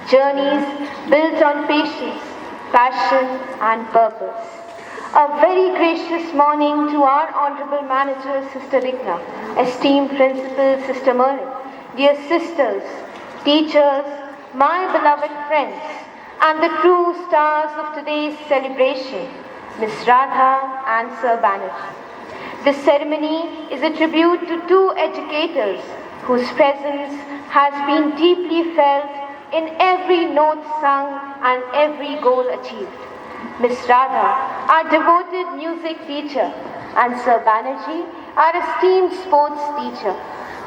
journeys built on patience, passion, and purpose. A very gracious morning to our Honorable Manager, Sister Rigna, esteemed Principal, Sister Merlin, dear sisters, teachers, my beloved friends, and the true stars of today's celebration, Miss Radha and Sir Banerjee. This ceremony is a tribute to two educators whose presence has been deeply felt in every note sung and every goal achieved. Miss Radha, our devoted music teacher, and Sir Banerjee, our esteemed sports teacher.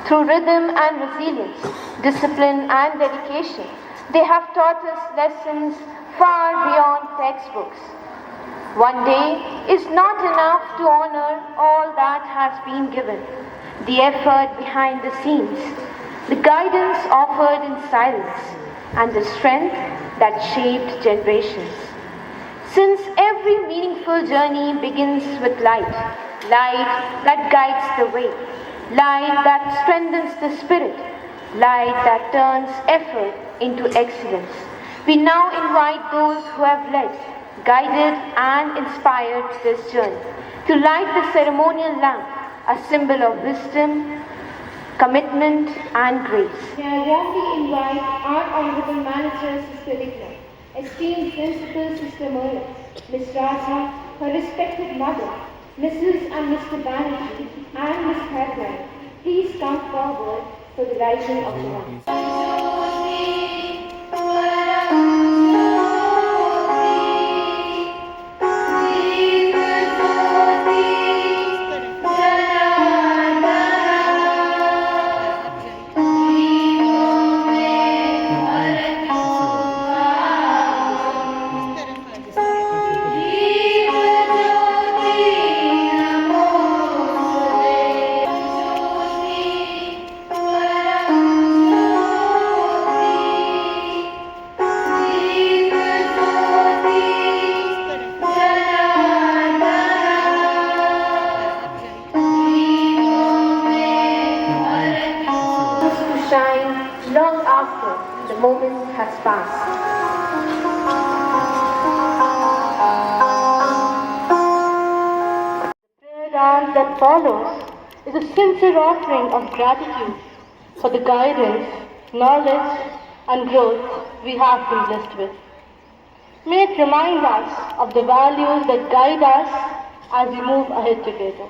Through rhythm and resilience, discipline and dedication, they have taught us lessons far beyond textbooks. One day is not enough to honor all that has been given, the effort behind the scenes, the guidance offered in silence, and the strength that shaped generations. Since every meaningful journey begins with light, light that guides the way, light that strengthens the spirit, light that turns effort into excellence, we now invite those who have led, guided and inspired this journey to light the ceremonial lamp, a symbol of wisdom, commitment and grace. May I warmly invite our Honorable Manager, Sister Rigna, esteemed Principal, Sister Merlin, Miss Radha, her respected mother, Mrs. and Mr. Banerjee, and Miss Caroline, please come forward for the rising of the lamp. Shine long after the moment has passed. The prayer dance that follows is a sincere offering of gratitude for the guidance, knowledge, and growth we have been blessed with. May it remind us of the values that guide us as we move ahead together.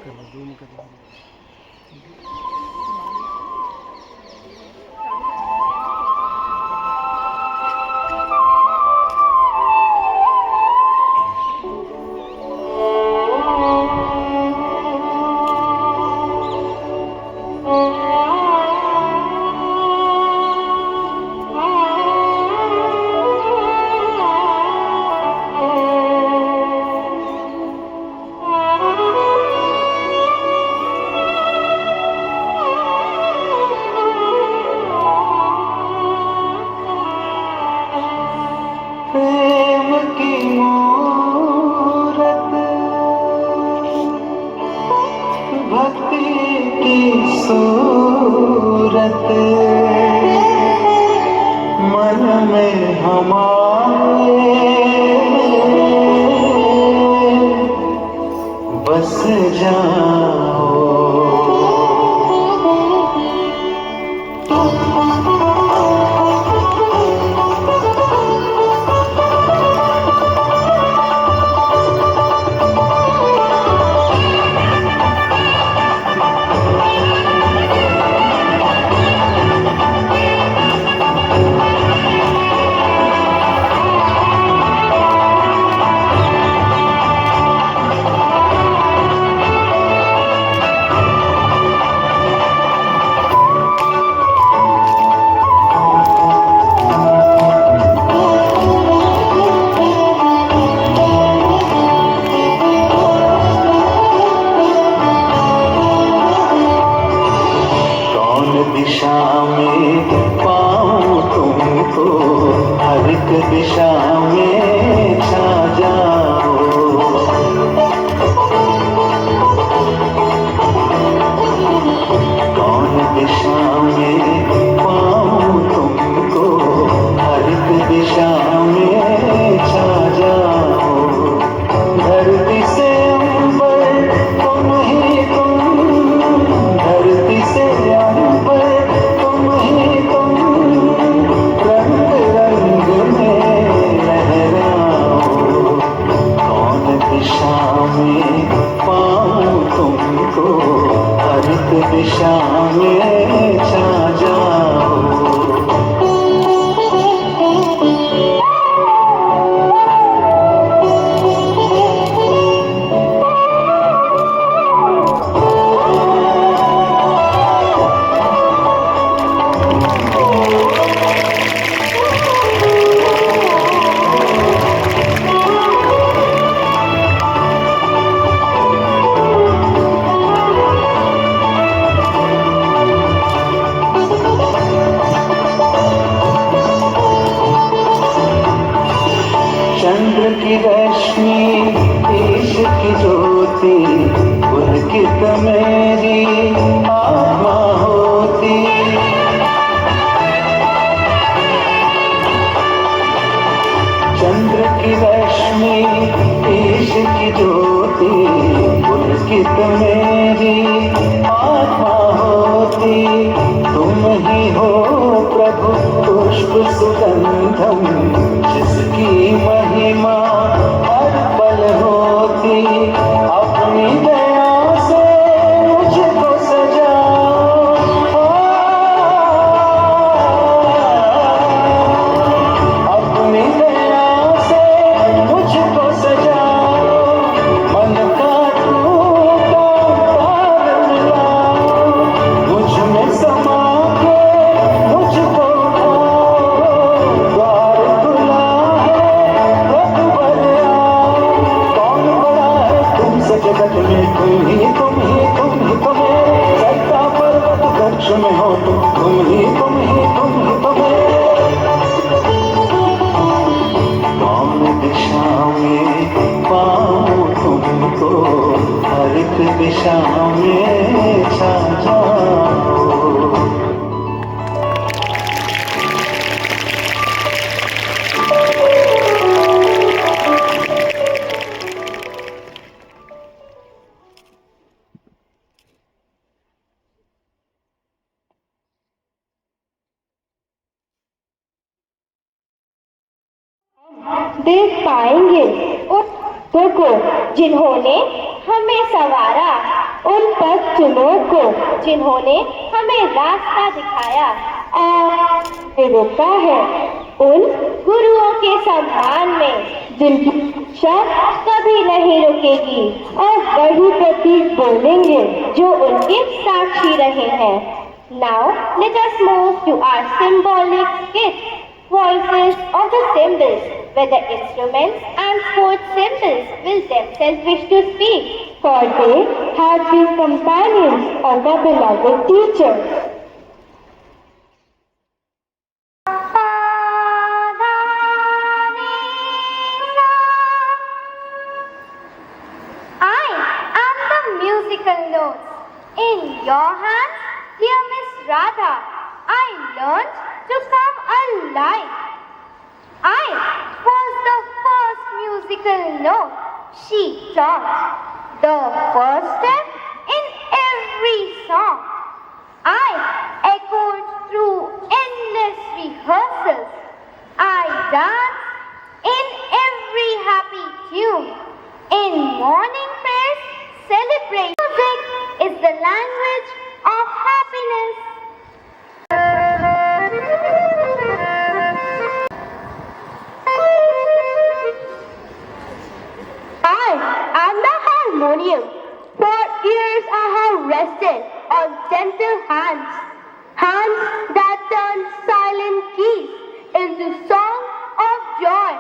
मन में हमारे बस जाओ। दिशा में पाऊं तुमको, हर एक दिशा में छा जाओ। कौन दिशा में पाऊं तुमको, हर एक दिशा में छा जाओ, धरती से अंबर तुम ही तुम, धरती से अंबर तुम ही तुम, रंग रंग में लहराओ, कौन दिशा में पाऊं तुमको, हर एक दिशा में छा जाओ। चंद्र की रश्मि ईश की ज्योति, पुलकित मेरी आत्मा होती। चंद्र की रश्मि ईश की ज्योति, पुलकित मेरी आत्मा होती। तुम ही हो प्रभु पुष्प सुगंधम, जिसकी महिमा हर पल होती। अपनी दया से मुझको सजाओ, अपनी दया से मुझको सजाओ, मन का टूटा तार मिलाओ, मुझ में समा के मुझको उठाओ, द्वार खुला है रघुबर आओ। कौन बड़ा है तुमसे जगत में, तुम ही तुम ही तुम ही तुम्हें, सत्ता पर्वत वृक्ष में हो तुम ही तुम ही तुम ही तुम्हें। कौन दिशा में पाऊं तुमको, हर एक दिशा में छा जाओ। देख पाएंगे उन भक्तों को जिन्होंने हमें संवारा, उन भक्तों को जिन्होंने हमें रास्ता दिखाया। और रोका है उन गुरुओं के सम्मान में, जिनकी शिक्षा कभी नहीं रुकेगी, और वही प्रतीक बोलेंगे जो उनके साक्षी रहे हैं। Now let us move to our symbolic skit, Voices of the Symbols, where the instruments and sports symbols will themselves wish to speak, for they have been companions of our beloved teacher. I am the musical notes. In your hands, dear Miss Radha, I learned to come alive. I was the first musical note she taught, the first step in every song. I echoed through endless rehearsals. I danced in every happy tune. In morning prayers, celebrate. Music is the language of happiness. I am the harmonium. For years I have rested on gentle hands, hands that turn silent keys into song of joy,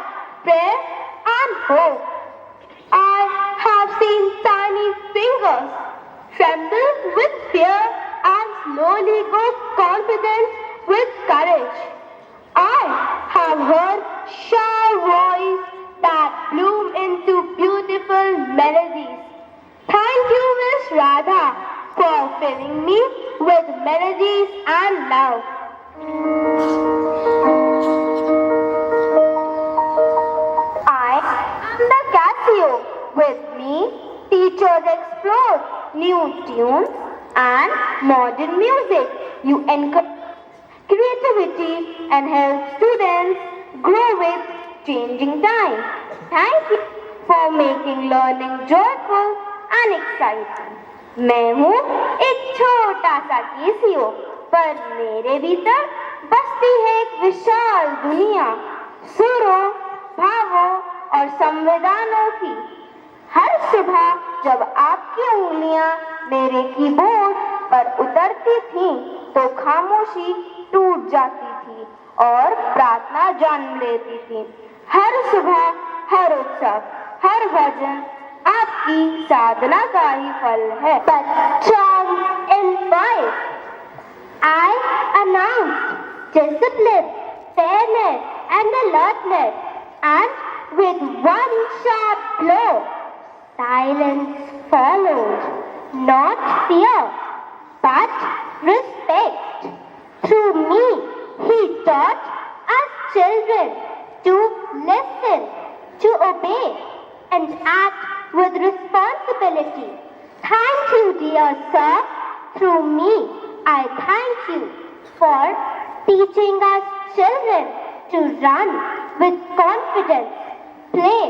prayer and hope. I have seen tiny fingers tremble with fear and slowly go confident with courage. I have heard shy voice that bloom into beautiful melodies. Thank you, Miss Radha, for filling me with melodies and love. With me, teachers explore new tunes and modern music. You encourage creativity and help students grow with changing times. Thank you for making learning joyful and exciting. मैं हूँ एक छोटा सा केसियो, पर मेरे भीतर बसती है एक विशाल दुनिया सुरों, भावों और संवेदनों की। हर सुबह जब आपकी उंगलियां मेरे कीबोर्ड पर उतरती थीं, तो खामोशी टूट जाती थी और प्रार्थना जन्म लेती थी। हर सुबह, हर उत्सव, हर भजन आपकी साधना का ही फल है। But in five, I announced discipline, fairness, and alertness, and with one sharp blow, silence followed. Not fear, but respect. Through me, he taught us children to listen, to obey, and act with responsibility. Thank you, dear sir. Through me, I thank you for teaching us children to run with confidence, play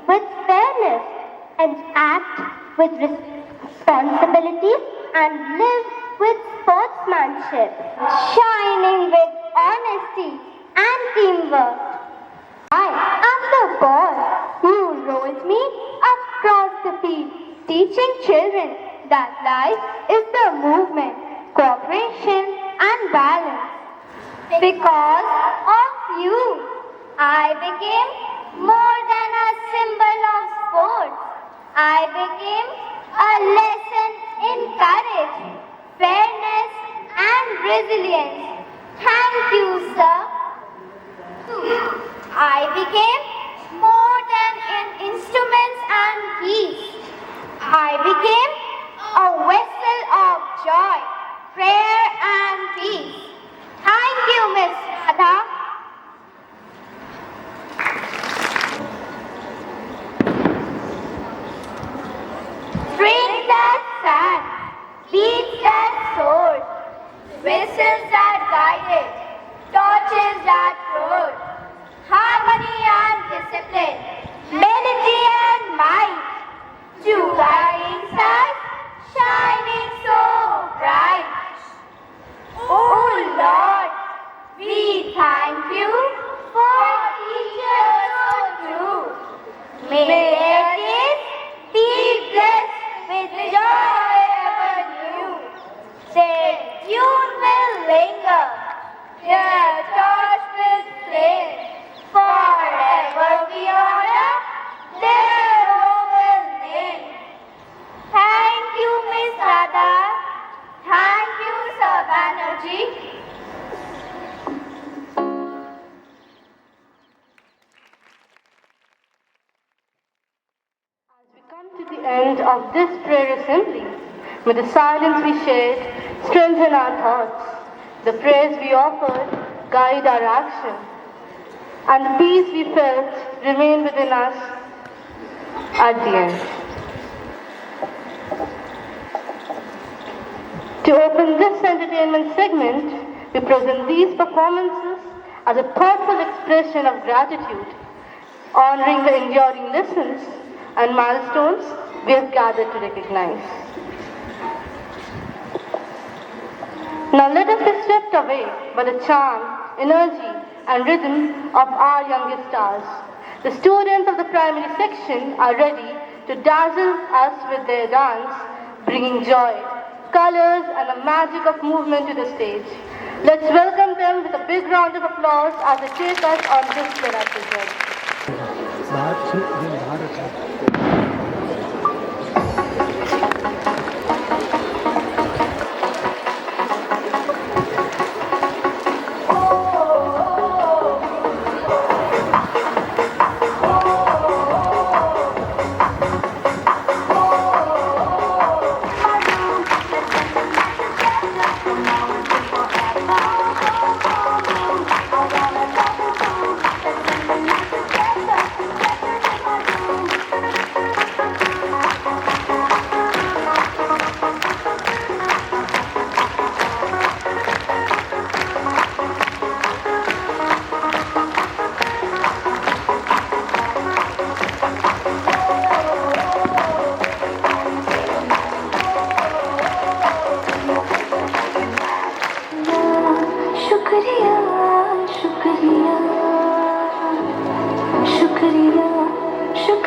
with fairness, and act with responsibility and live with sportsmanship, shining with honesty and teamwork. I am the ball who rolls me across the field, teaching children that life is the movement, cooperation and balance. Because of you, I became more than a symbol of sports. I became a lesson in courage, fairness and resilience. Thank you, sir. I became more than an instruments and keys. I became a vessel of joy, prayer and peace. Thank you, Miss Radha. Strings that sang, beats that soared, whistles that guided, torches that roared, harmony and discipline, melody and might, two guiding stars shining so bright. Oh Lord, we thank you for teachers so true. May their days be blessed with joy ever new. Their tune will linger, their torch will flame. Forever we honor their noble name. Thank you, Miss Radha. Thank you, Sir Banerjee. As we come to the end of this prayer assembly, may the silence we shared strengthen our thoughts, the prayers we offered guide our action, and the peace we felt remain within us at the end. To open this entertainment segment, we present these performances as a thoughtful expression of gratitude, honoring the enduring lessons and milestones we have gathered to recognize. Now let us be swept away by the charm, energy, and rhythm of our youngest stars. The students of the primary section are ready to dazzle us with their dance, bringing joy, colors, and the magic of movement to the stage. Let's welcome them with a big round of applause as they take us on this delightful journey.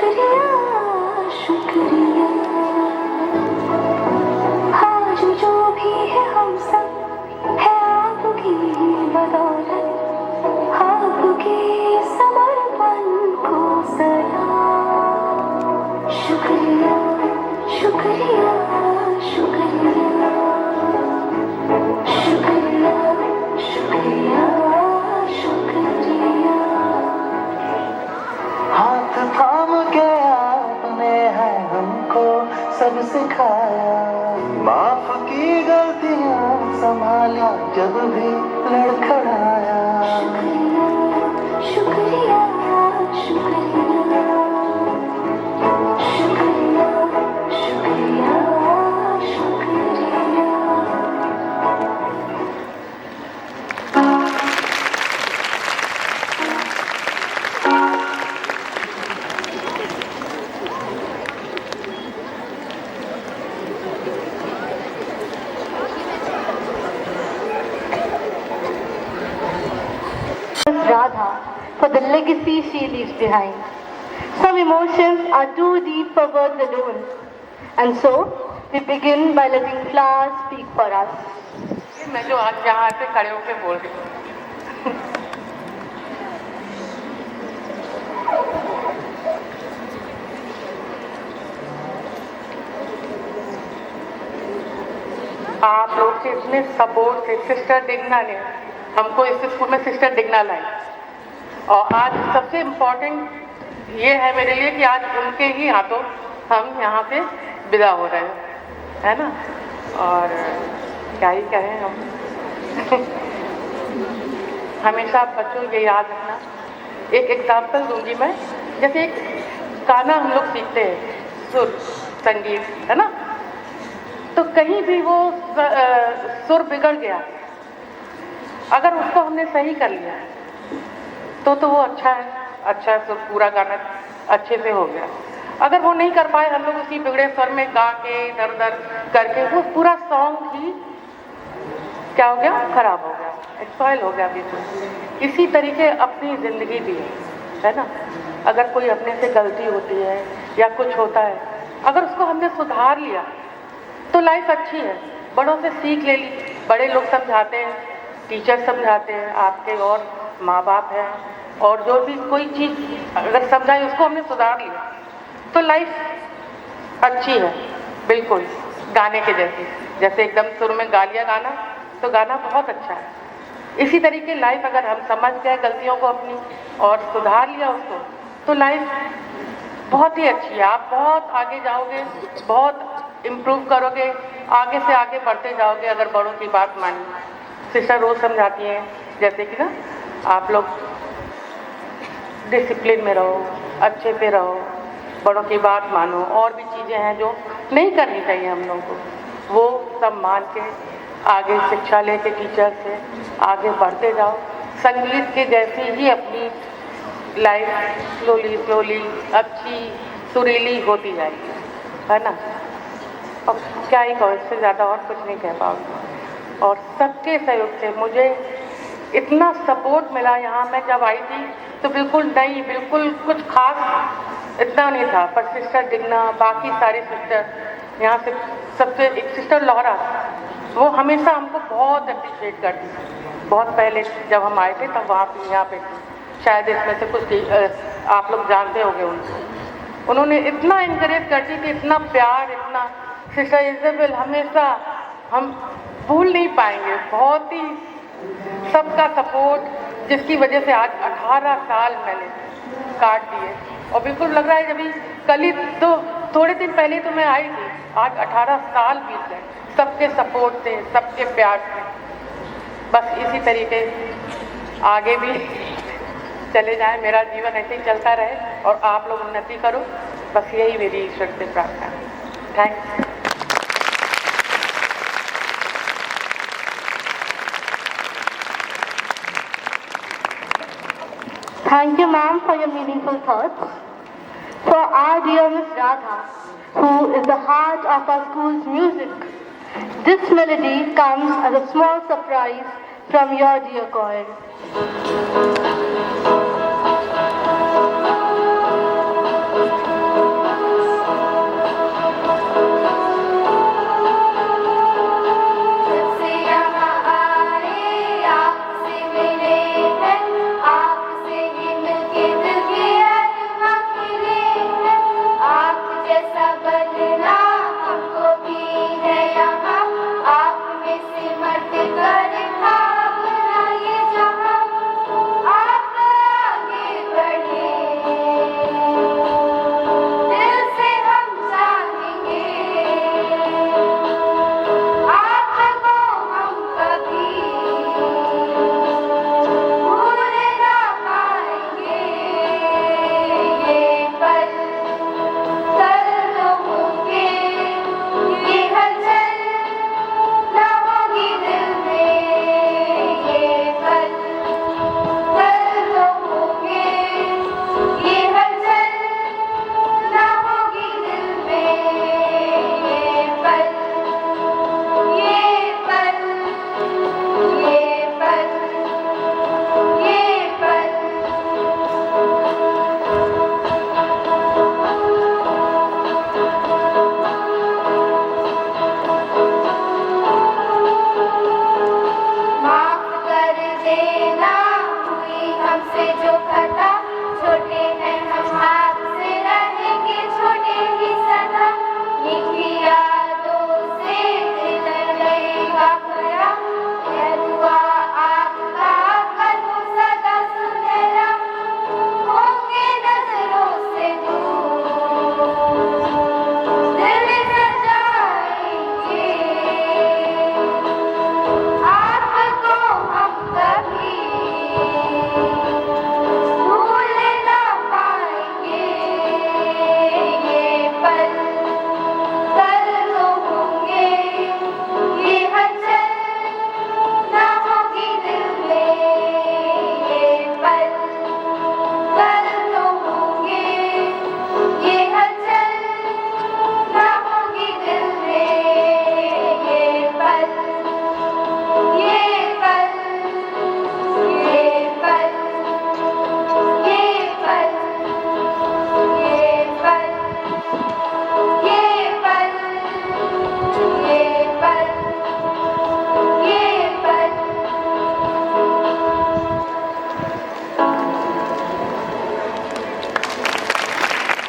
शुक्रिया शुक्रिया, आज जो भी है हम सब है आपकी बदौलत, आपके समर्पण को सलाम। शुक्रिया शुक्रिया शुक्रिया, शुक्रिया शुक्रिया शुक्रिया। हाथ थाम के आपने है हमको सब सिखाया, माफ की गलतियां संभाला जब भी लड़खड़ाया। शुक्रिया शुक्रिया शुक्रिया, शुक्रिया शुक्रिया शुक्रिया। Radha for the legacy she leaves behind. Some emotions are too deep for words alone, and so we begin by letting flowers speak for us. मैं जो आज यहाँ पे खड़े होकर बोल रही हूँ, आप लोग के इतने सपोर्ट से सिस्टर डिग्ना ने हमको इस स्कूल में सिस्टर डिग्ना लाई, और आज सबसे इम्पोर्टेंट ये है मेरे लिए कि आज उनके ही हाथों हम यहाँ पे विदा हो रहे हैं, है ना। और क्या ही कहें हम हमेशा बच्चों ये याद रखना। एक एग्जाम्पल दूंगी मैं, जैसे एक गाना हम लोग सीखते हैं, सुर संगीत, है ना, तो कहीं भी वो सुर बिगड़ गया, अगर उसको हमने सही कर लिया तो वो अच्छा है, अच्छा सुर पूरा गाना अच्छे से हो गया। अगर वो नहीं कर पाए, हम लोग उसी बिगड़े स्वर में गा के इधर उधर करके वो पूरा सॉन्ग ही क्या हो गया, खराब हो गया, एक्सपायल हो गया बिल्कुल। इसी तरीके अपनी ज़िंदगी भी है ना, अगर कोई अपने से गलती होती है या कुछ होता है, अगर उसको हमने सुधार लिया तो लाइफ अच्छी है। बड़ों से सीख ले ली, बड़े लोग समझाते हैं, टीचर समझाते हैं, आपके और माँ बाप हैं, और जो भी कोई चीज़ अगर समझाई उसको हमने सुधार लिया तो लाइफ अच्छी है बिल्कुल। गाने के जैसे एकदम सुर में गा लिया गाना तो गाना बहुत अच्छा है। इसी तरीके लाइफ अगर हम समझ गए गलतियों को अपनी और सुधार लिया उसको तो लाइफ बहुत ही अच्छी है। आप बहुत आगे जाओगे, बहुत इम्प्रूव करोगे, आगे से आगे बढ़ते जाओगे अगर बड़ों की बात मानी। सिस्टर रोज समझाती हैं जैसे कि ना, आप लोग डिसिप्लिन में रहो, अच्छे पे रहो, बड़ों की बात मानो, और भी चीज़ें हैं जो नहीं करनी चाहिए हम लोगों को, वो सब मान के आगे शिक्षा लेके टीचर से आगे बढ़ते जाओ। संगीत के जैसी ही अपनी लाइफ स्लोली अच्छी सुरीली होती जाएगी, है ना। अब क्या ही कहो, इससे ज़्यादा और कुछ नहीं कह पाऊँगी। और सबके सहयोग से मुझे इतना सपोर्ट मिला। यहाँ मैं जब आई थी तो बिल्कुल नहीं, बिल्कुल कुछ खास इतना नहीं था, पर सिस्टर डिग्ना, बाकी सारी सिस्टर, यहाँ से सबसे एक सिस्टर लौरा, वो हमेशा हमको बहुत अप्रिशिएट करती थी। बहुत पहले जब हम आए थे तब वहाँ पे यहाँ पे थी, शायद इसमें से कुछ आप लोग जानते होंगे उनको। उन्होंने इतना इनकरेज करती थी, इतना प्यार, इतना। सिस्टर इज़ाबेल हमेशा हम भूल नहीं पाएंगे, बहुत ही सबका सपोर्ट, जिसकी वजह से आज 18 साल मैंने काट दिए। और बिल्कुल लग रहा है जब कल ही तो थोड़े दिन पहले तो मैं आई थी, आज 18 साल बीत गए, सबके सपोर्ट से, सबके प्यार से। बस इसी तरीके आगे भी चले जाए, मेरा जीवन ऐसे ही चलता रहे और आप लोग उन्नति करो, बस यही मेरी ईश्वर से प्रार्थना है। Thanks. Thank you, ma'am, for your meaningful thoughts. For our dear Miss Radha, who is the heart of our school's music, this melody comes as a small surprise from your dear choir.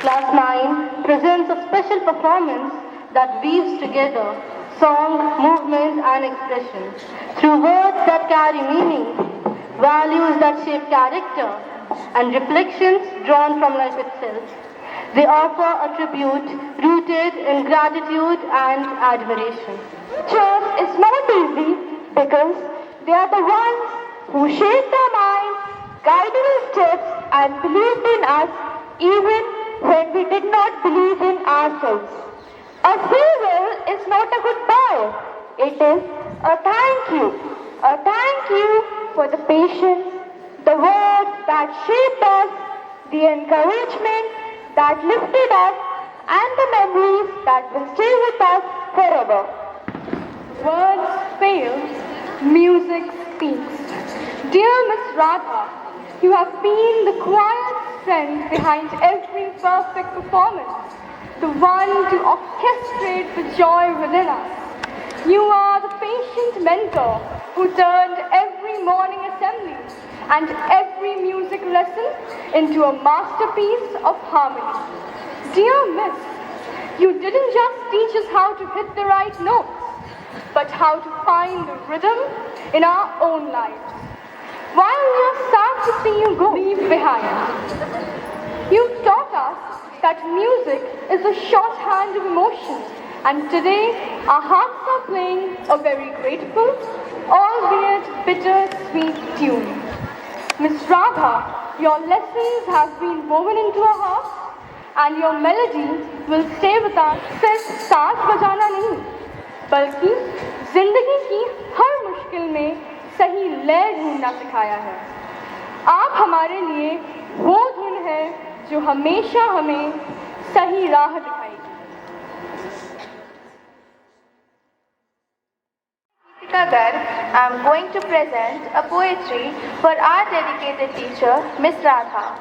Class 9 presents a special performance that weaves together song, movement and expression through words that carry meaning, values that shape character and reflections drawn from life itself. They offer a tribute rooted in gratitude and admiration. Teachers is not easy because they are the ones who shaped our minds, guided our steps and believed in us even when we did not believe in ourselves. A farewell is not a goodbye. It is a thank you. A thank you for the patience, the words that shaped us, the encouragement that lifted us, and the memories that will stay with us forever. Words fail, music speaks. Dear Miss Radha, you have been the quiet strength behind every perfect performance, the one to orchestrate the joy within us. You are the patient mentor who turned every morning assembly and every music lesson into a masterpiece of harmony. Dear Miss, you didn't just teach us how to hit the right notes, but how to find the rhythm in our own lives. While we are sad to see you go, leave behind. You've taught us that music is a shorthand of emotion, and today our hearts are playing a very grateful, albeit bittersweet tune. Miss Radha, your lessons have been woven into our hearts, and your melody will stay with us. सिर्फ साज बजाना नहीं, बल्कि जिंदगी की हर मुश्किल में सही लय ढूंढना सिखाया है। आप हमारे लिए वो धुन है जो हमेशा हमें सही राह दिखाएगी। I am going to present a poetry for our dedicated teacher, Miss Radha.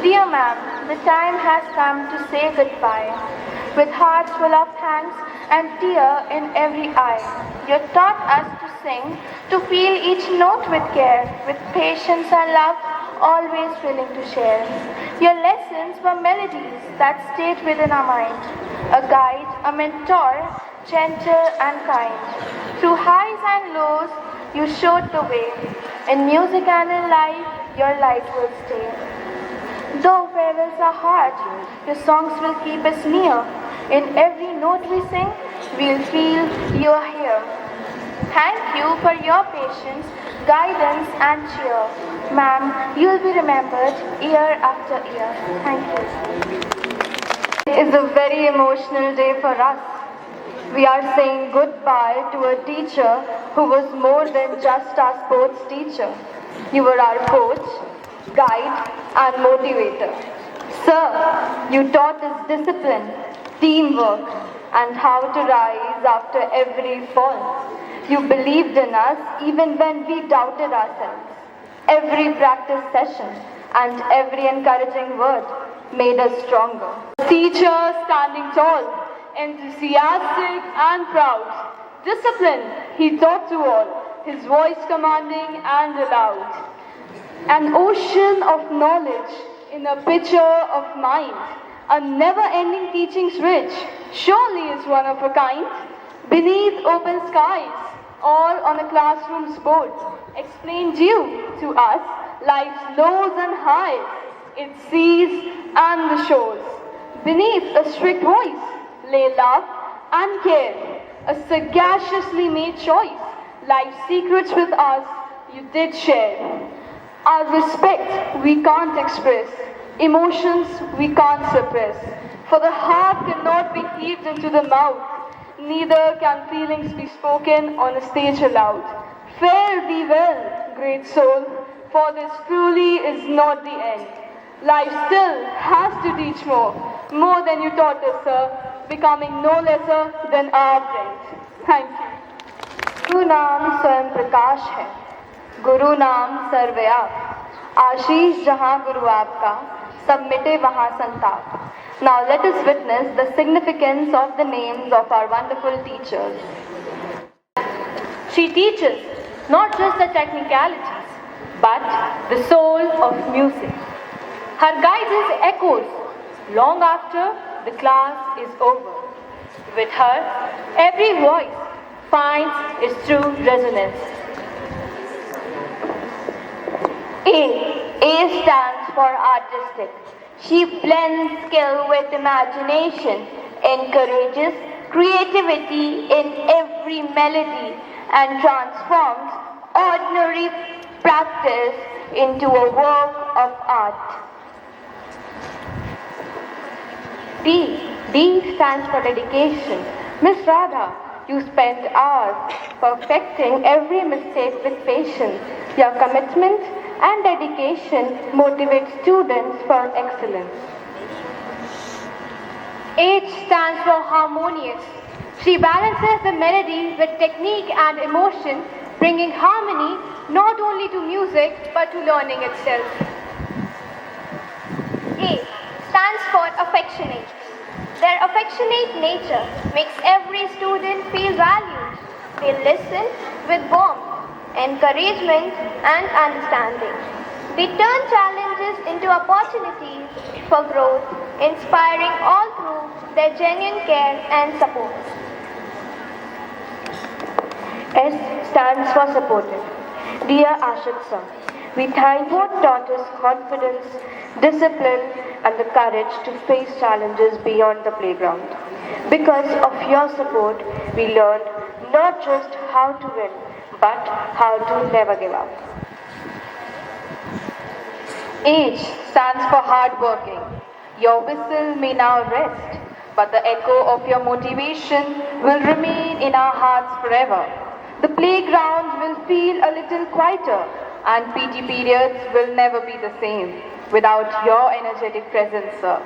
Dear ma'am, the time has come to say goodbye. With hearts full of thanks and tear in every eye, you taught us to sing, to feel each note with care, with patience and love, always willing to share. Your lessons were melodies that stayed within our mind, a guide, a mentor, gentle and kind. Through highs and lows, you showed the way. In music and in life, your light will stay. Though farewells are hard, your songs will keep us near. In every note we sing, we'll feel you are here. Thank you for your patience, guidance and cheer. Ma'am, you'll be remembered year after year. Thank you. It is a very emotional day for us. We are saying goodbye to a teacher who was more than just our sports teacher. You were our coach, guide and motivator. Sir, you taught us discipline, teamwork and how to rise after every fall. You believed in us even when we doubted ourselves. Every practice session and every encouraging word made us stronger. Teacher standing tall, enthusiastic and proud. Discipline he taught to all, his voice commanding and loud. An ocean of knowledge in a pitcher of mind. A never-ending teaching's rich, surely is one of a kind. Beneath open skies, all on a classroom's board, explained you to us life's lows and highs, its seas and the shores. Beneath a strict voice lay love and care, a sagaciously made choice. Life's secrets with us you did share. Our respect we can't express, emotions we can't suppress. For the heart cannot be heaved into the mouth, neither can feelings be spoken on a stage aloud. Fare thee well, great soul, for this truly is not the end. Life still has to teach more than you taught us, sir, becoming no lesser than our friend. Thank you. Guru Naam Swayam Prakash hai, Guru Naam Sarvayap. Ashish jahan Guru aapka, sab mite wahan santaap. Now let us witness the significance of the names of our wonderful teachers. She teaches not just the technicalities, but the soul of music. Her guidance echoes long after the class is over. With her, every voice finds its true resonance. A stands for artistic. She blends skill with imagination, encourages creativity in every melody, and transforms ordinary practice into a work of art. D stands for dedication. Miss Radha, you spend hours perfecting every mistake with patience. Your commitment and dedication motivate students for excellence. H stands for harmonious. She balances the melody with technique and emotion, bringing harmony not only to music but to learning itself. A stands for affectionate. Their affectionate nature makes every student feel valued. They listen with warmth, encouragement, and understanding. They turn challenges into opportunities for growth, inspiring all through their genuine care and support. S stands for supportive. Dear Ashit sir, we thank you for taught us confidence, discipline, and the courage to face challenges beyond the playground. Because of your support, we learned not just how to win, but how to never give up. H stands for hardworking. Your whistle may now rest, but the echo of your motivation will remain in our hearts forever. The playground will feel a little quieter, and PT periods will never be the same without your energetic presence, sir.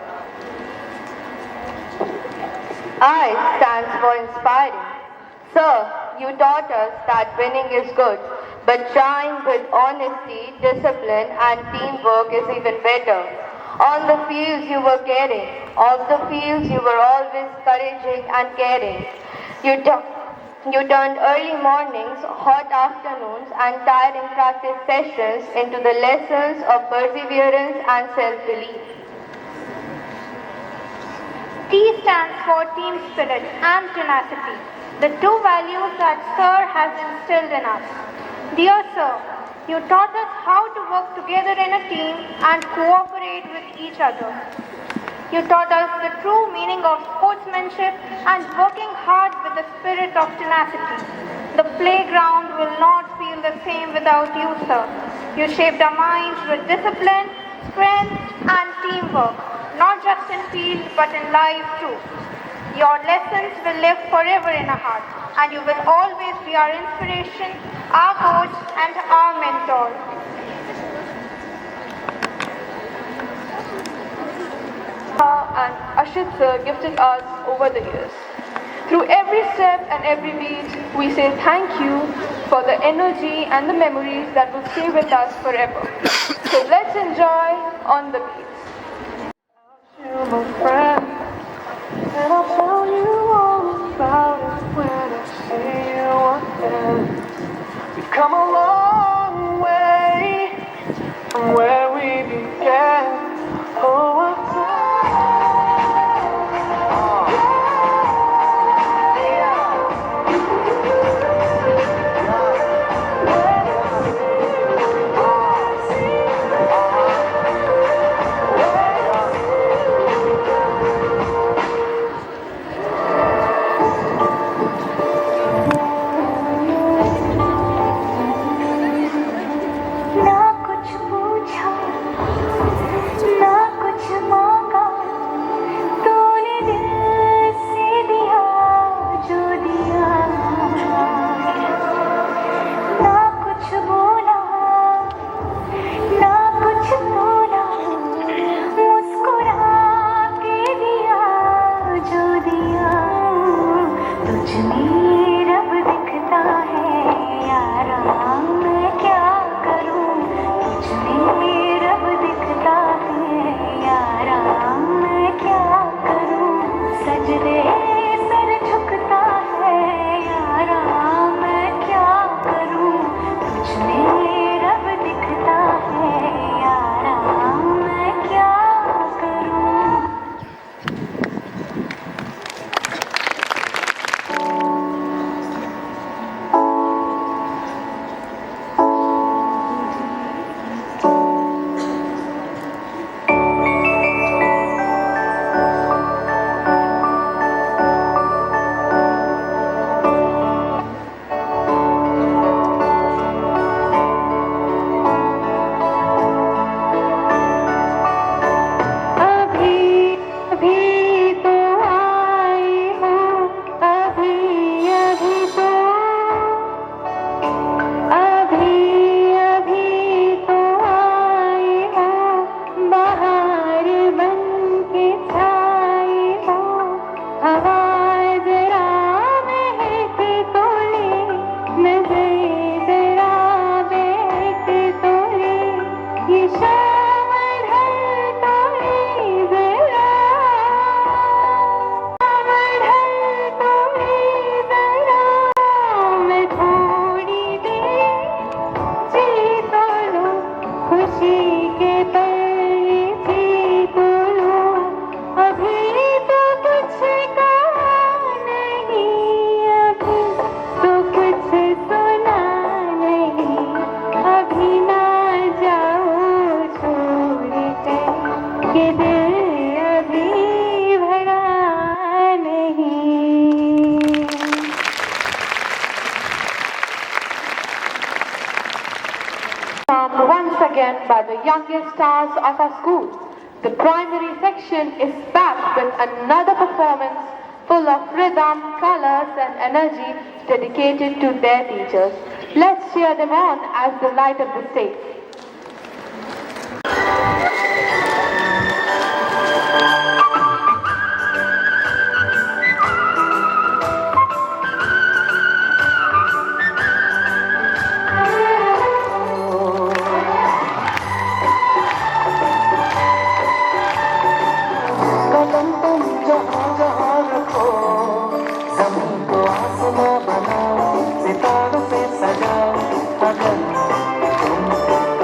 I stands for inspiring. Sir, you taught us that winning is good, but trying with honesty, discipline, and teamwork is even better. On the fields you were caring, off the fields you were always encouraging and caring. You turned early mornings, hot afternoons, and tiring practice sessions into the lessons of perseverance and self-belief. T stands for team spirit and tenacity, the two values that Sir has instilled in us. Dear Sir, you taught us how to work together in a team and cooperate with each other. You taught us the true meaning of sportsmanship and working hard with the spirit of tenacity. The playground will not feel the same without you, sir. You shaped our minds with discipline, strength, and teamwork, not just in field but in life too. Your lessons will live forever in our hearts, and you will always be our inspiration, our coach, and our mentor. And Ashit sir gifted us over the years. Through every step and every beat, we say thank you for the energy and the memories that will stay with us forever. So let's enjoy on the beats. You, my friend, and I'll tell you all about it when I see you again. We've come a long way from where we began. Oh, के दिल अभी भरा नहीं। Once again by the youngest stars of our school. The primary section is back with another performance full of rhythm, colors and energy dedicated to their teachers. Let's cheer them on as they light up the stage. कदम तुम जहाँ जहाँ रखो, ज़मीन को आसमां बनाओ, सितारों से सजाओ, अगर तुम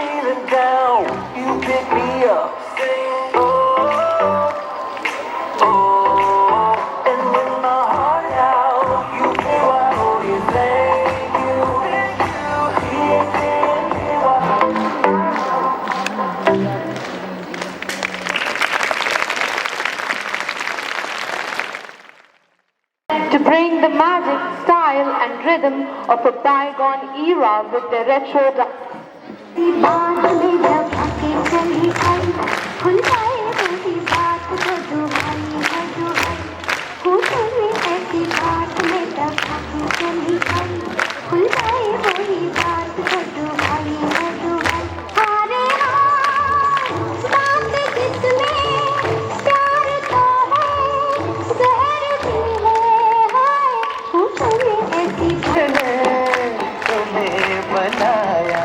feeling down, you pick me up. Oh, oh, and when my heart out, you know I only thank you. To bring the magic, style and rhythm of a bygone era with their retro dance. बात में जब आके चली आई खुल जाए वही बात तो दुहाई है दुहाई होठों में ऐसी बात में जब आके चली आई खुल जाए वही बात तो दुहाई है दुहाई अरे हाँ बात जिसमें प्यार तो है जहर भी है हाय होठों में ऐसी तुम्हें बनाया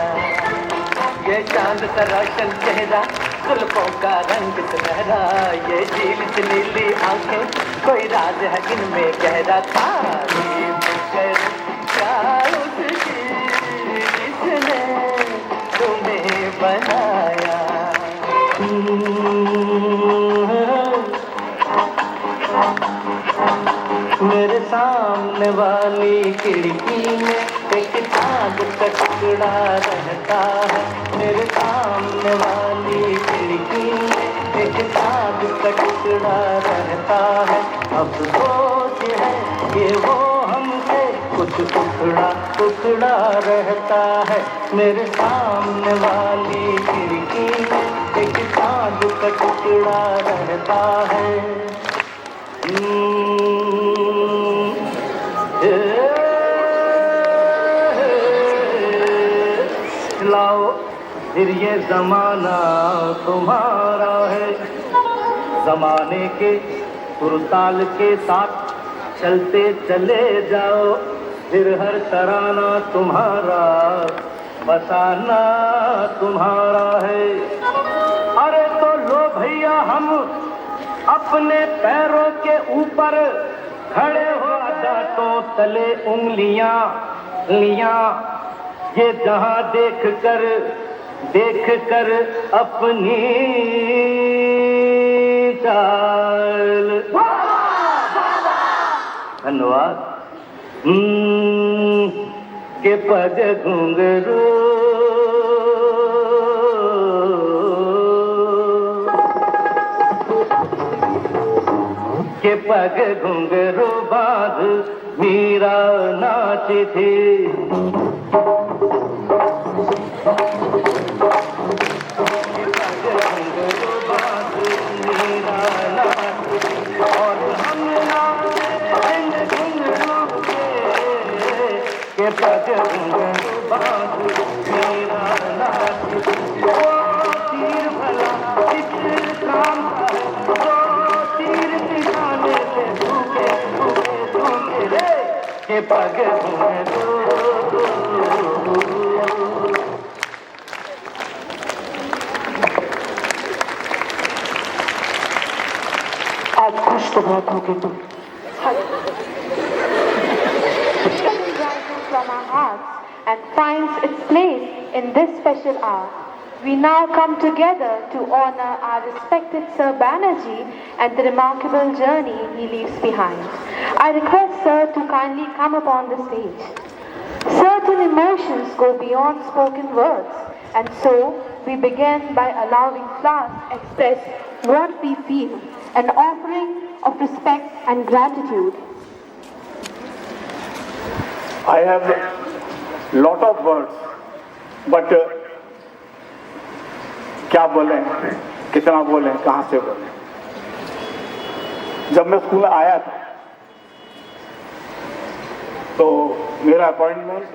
ये चांद सा रोशन चेहरा जुल्फों का रंग सुनहरा ये झील सी नीली आंखें कोई राज है इनमें गहरा था क्या उसकी जिसने तुम्हें बनाया मेरे सामने वाली खिड़की में एक चांद का टुकड़ा रहता है मेरे सामने वाली खिड़की में एक चांद का टुकड़ा रहता है अफसोस है कि वो हमसे कुछ टुकड़ा टुकड़ा रहता है मेरे सामने वाली खिड़की में एक चांद का टुकड़ा रहता है लाओ फिर ये जमाना तुम्हारा है जमाने के सुरताल के साथ चलते चले जाओ फिर हर तराना तुम्हारा बसाना तुम्हारा है अरे तो लो भैया हम अपने पैरों के ऊपर खड़े हो डांटों तले उंगलियां लियां ये जहां देख कर अपनी चाल धन्यवाद के पग घुंघरू के पग घुंघरू बांध मीरा नाची थी और हम के पग घुंघरू बांध मीरा नाची वो तीर भला किस काम का तीर दिखाने से धूके रे के पग घुंघरू आज खुश तो बहुत होगी तुम from our hearts and finds its place in this special hour. We now come together to honor our respected Sir Banerjee and the remarkable journey he leaves behind. I request Sir to kindly come upon the stage. Certain emotions go beyond spoken words, and so we begin by allowing flowers express what we feel, an offering of respect and gratitude. I have lot of words, but क्या बोलें, कितना बोलें, कहाँ से बोलें। जब मैं school आया था तो मेरा अपॉइंटमेंट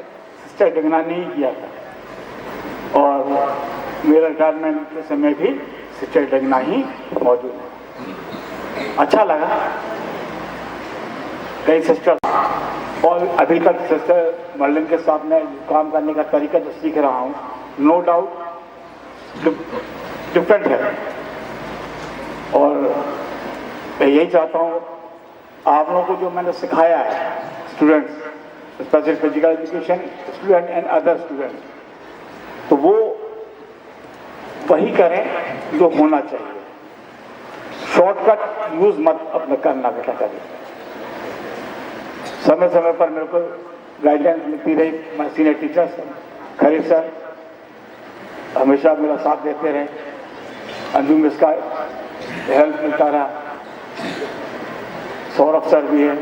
सिस्टर डगना ने ही किया था और मेरा रिटायरमेंट के समय भी सिस्टर डगना ही मौजूद है। अच्छा लगा कई सिस्टर और अभी तक सिस्टर मर्लिन के साथ में काम करने का तरीका जो सीख रहा हूँ नो डाउट डिफरेंट है और मैं यही चाहता हूँ आप लोगों को जो मैंने सिखाया है students special physical education student and other students तो वो वही करें जो होना चाहिए। शॉर्टकट यूज मत अपना करना बेटा कभी। समय समय पर मेरे को गाइडलाइंस मिलती रही, सीनियर टीचर्स खरीद सर हमेशा मेरा साथ देते रहे, अंजुम इसका हेल्प मिलता रहा, सौरभ सर भी है,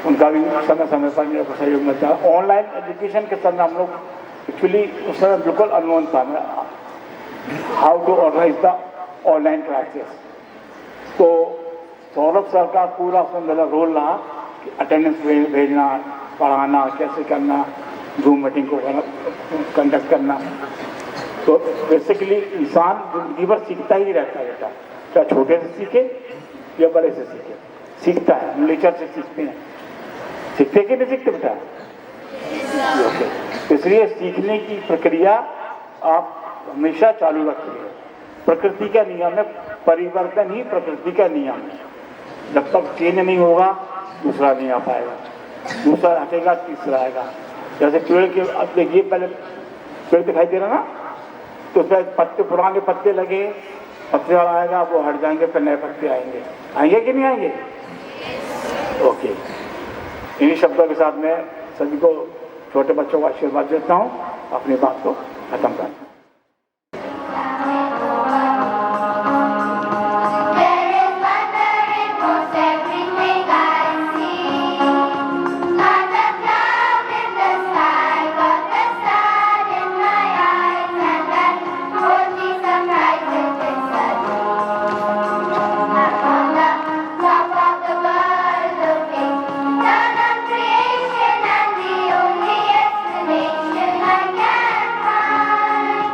उनका भी समय समय पर मेरे को सहयोग मिलता है। ऑनलाइन एजुकेशन के समय हम लोग एक्चुअली उस समय बिल्कुल अननोन था मेरा how to organise the online classes. तो सौरभ सर का पूरा उसमें मेरा रोल रहा कि अटेंडेंस भेजना, पढ़ाना, कैसे करना, जूम मीटिंग को कंडक्ट करना। तो बेसिकली इंसान जिंदगी भर सीखता ही रहता है बेटा, चाहे छोटे से सीखे या बड़े से सीखे, सीखता है। नेचर से सीखते हैं, सीखते कि नहीं सीखते बेटा? ओके। इसलिए सीखने की प्रक्रिया आप हमेशा चालू रखिए। प्रकृति का नियम है, परिवर्तन ही प्रकृति का नियम है। जब तक चेंज नहीं होगा दूसरा नहीं आ पाएगा, दूसरा हटेगा तीसरा आएगा। जैसे पेड़ के, अब देखिए पहले पेड़ दिखाई दे रहा ना, तो उसमें पत्ते, पुराने पत्ते लगे, पत्ते आएगा वो हट जाएंगे, फिर नए पत्ते आएंगे। आएंगे कि नहीं आएंगे? ओके। इन्हीं शब्दों के साथ मैं सभी को, छोटे बच्चों को आशीर्वाद देता हूँ, अपनी बात को खत्म करता हूँ। Creation and the only explanation I can find.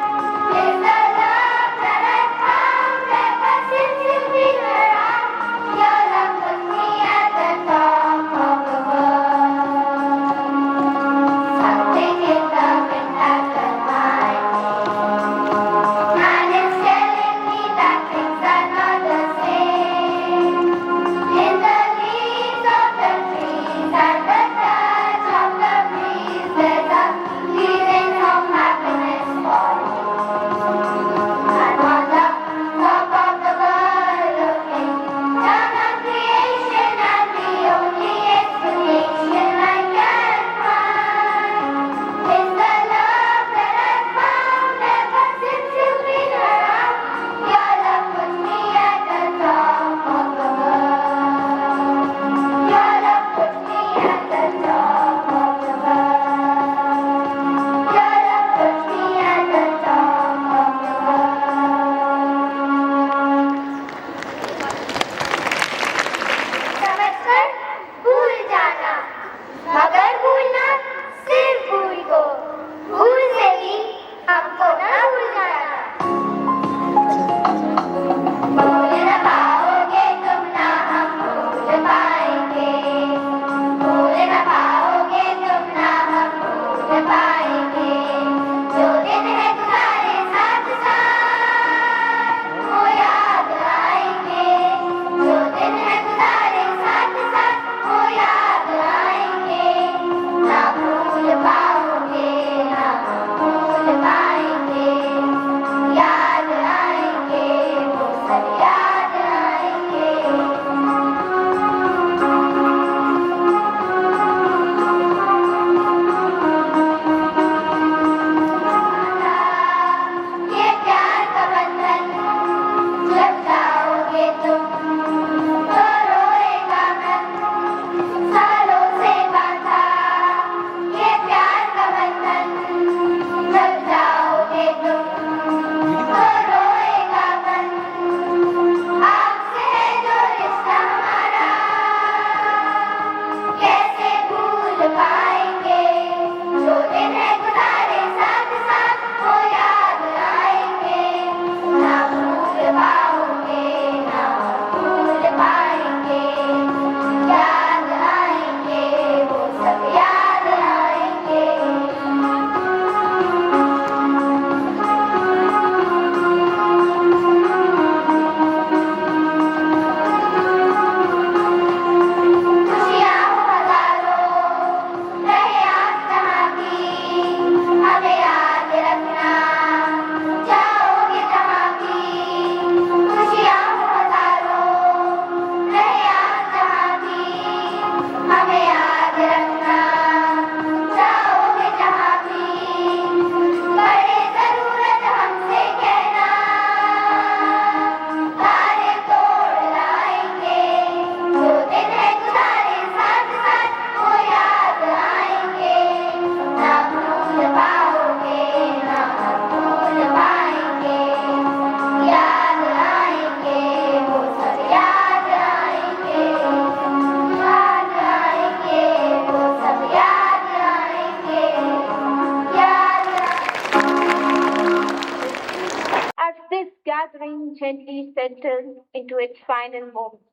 gathering gently settles into its final moment,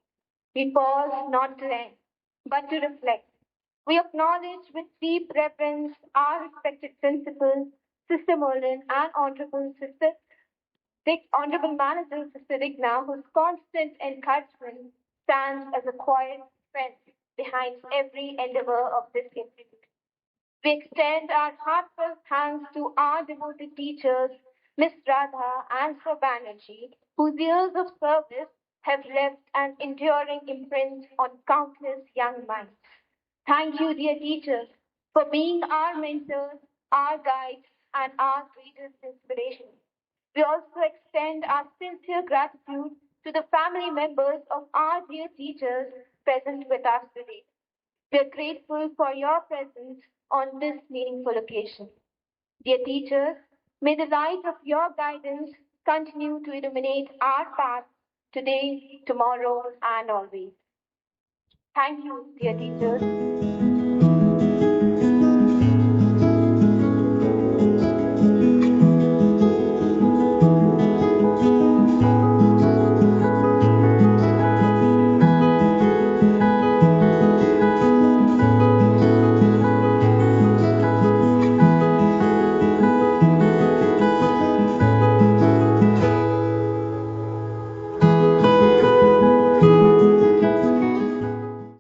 we pause not to end, but to reflect. We acknowledge with deep reverence our respected principal, Sister Merlin, and Honorable Manager, Sister Rigna, whose constant encouragement stands as a quiet friend behind every endeavor of this institute. We extend our heartfelt thanks to our devoted teachers, Miss Radha and Sir Banerjee, whose years of service have left an enduring imprint on countless young minds. Thank you, dear teachers, for being our mentors, our guides, and our greatest inspiration. We also extend our sincere gratitude to the family members of our dear teachers present with us today. We are grateful for your presence on this meaningful occasion. Dear teachers, may the light of your guidance continue to illuminate our path today, tomorrow, and always. Thank you, dear teachers.